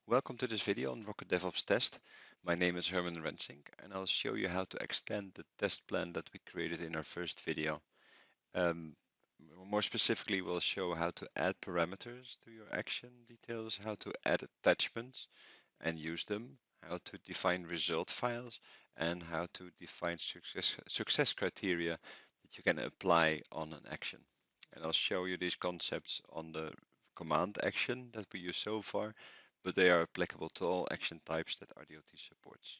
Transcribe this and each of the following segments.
Welcome to this video on Rocket DevOps Test. My name is Herman Rensink and I'll show you how to extend the test plan that we created in our first video. Um, More specifically, we'll show how to add parameters to your action details, how to add attachments and use them, how to define result files, and how to define success criteria that you can apply on an action. And I'll show you these concepts on the command action that we use so far, but they are applicable to all action types that RDOt supports.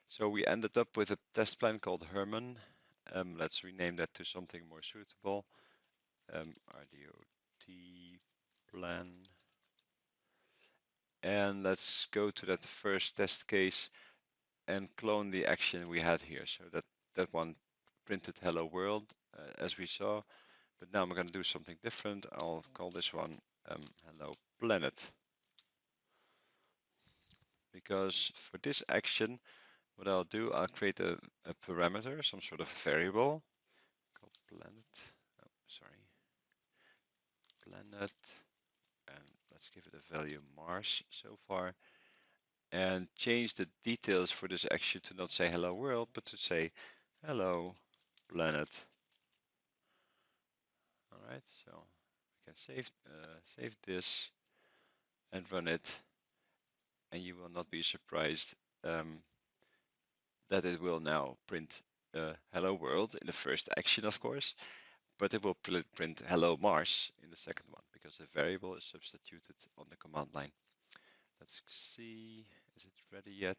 So we ended up with a test plan called Herman. Let's rename that to something more suitable. RDOt plan. And let's go to that first test case and clone the action we had here. So that one printed hello world as we saw, but now I'm going to do something different. I'll call this one hello planet, because for this action, what I'll do, I'll create a parameter, some sort of variable called planet. Oh, sorry, planet, and let's give it a value Mars so far, and change the details for this action to not say hello world, but to say hello planet. All right, so we can save this and run it, and you will not be surprised that it will now print hello world in the first action, of course, but it will print hello Mars in the second one because the variable is substituted on the command line. Let's see, is it ready yet?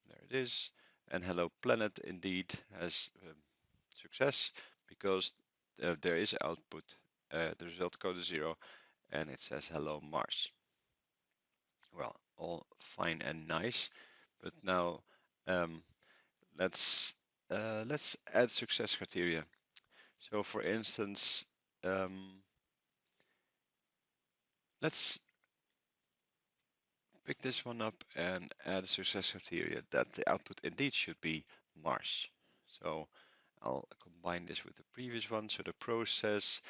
There it is. And hello planet indeed has success because there is output. The result code is 0 and it says hello Mars. Well, all fine and nice, but now um, let's add success criteria. So for instance, let's pick this one up and add a success criteria that the output indeed should be Mars. So I'll combine this with the previous one. So the process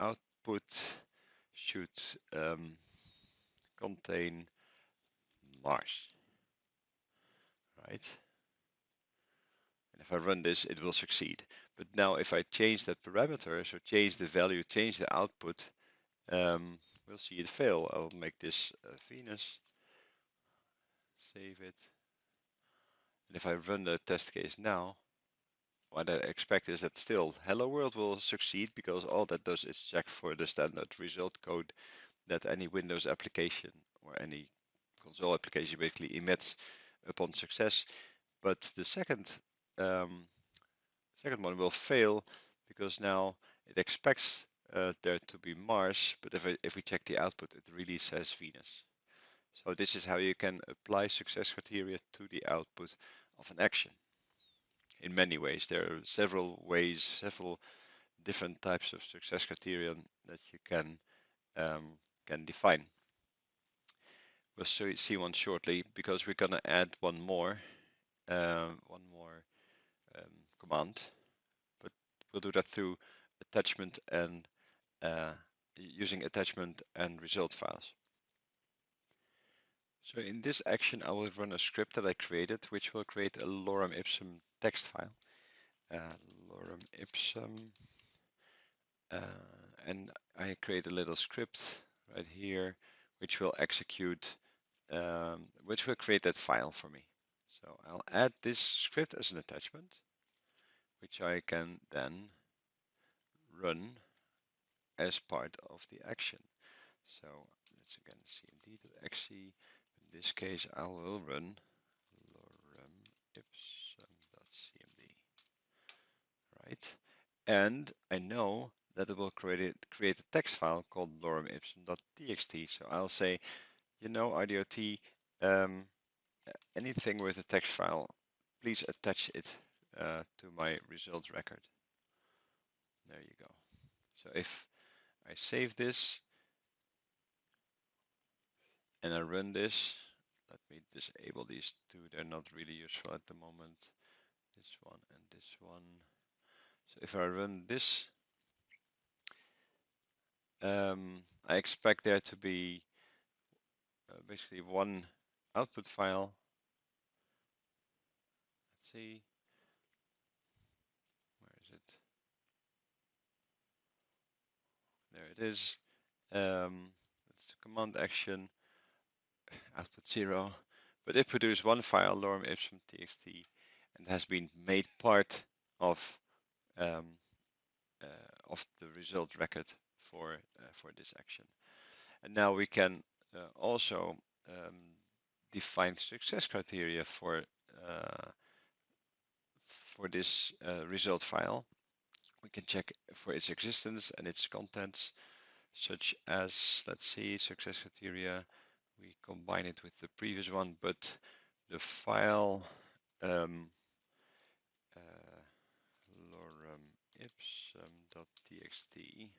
output should contain Mars, right? And if I run this, it will succeed. But now if I change that parameter, so change the value, change the output, we'll see it fail. I'll make this Venus, save it. And if I run the test case now, what I expect is that still hello world will succeed because all that does is check for the standard result code that any Windows application or any console application basically emits upon success. But the second one will fail because now it expects there to be Mars, but if we check the output, it really says Venus. So this is how you can apply success criteria to the output of an action. In many ways, there are several ways, several different types of success criteria that you can define. We'll see one shortly because we're gonna add one more command, but we'll do that through attachment and using attachment and result files. So in this action, I will run a script that I created, which will create a lorem ipsum text file. Lorem ipsum, and I create a little script right here, which will execute, which will create that file for me. So I'll add this script as an attachment, which I can then run as part of the action. So let's again cmd.exe. In this case, I will run lorem ipsum.cmd, right? And I know that it will create a text file called lorem ipsum.txt. So I'll say, you know, RDOt, anything with a text file, please attach it to my results record. There you go. So if I save this and I run this, let me disable these two. They're not really useful at the moment. This one and this one. So if I run this, I expect there to be basically one output file. Let's see, where is it? There it is. It's command action output 0, but it produced one file, lorem ipsum txt, and has been made part of um, the result record for this action. And now we can also define success criteria for this result file. We can check for its existence and its contents, such as, let's see, success criteria. We combine it with the previous one, but the file lorem ipsum.txt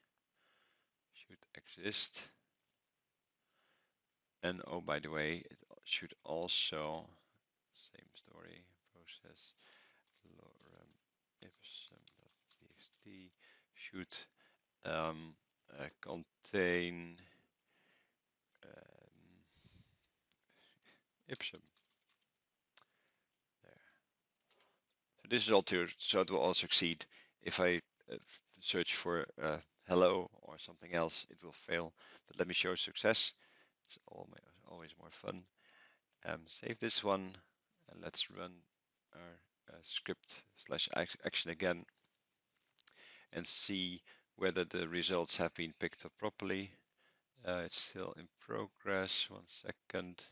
should exist. And oh, by the way, it should also, same story, process lorem ipsum.txt should contain ipsum. There. So this is all to, so it will all succeed. If I search for hello or something else, it will fail. But let me show success. It's always more fun. Save this one and let's run our script slash action again and see whether the results have been picked up properly. It's still in progress. 1 second.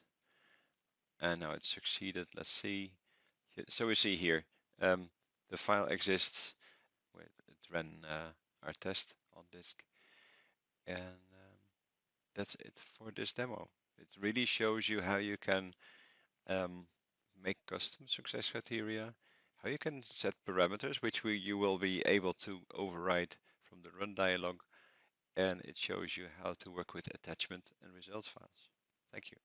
And now it succeeded. Let's see. So we see here the file exists. It ran our test on disk, and that's it for this demo. It really shows you how you can make custom success criteria, how you can set parameters, which you will be able to override from the run dialog, and it shows you how to work with attachment and result files. Thank you.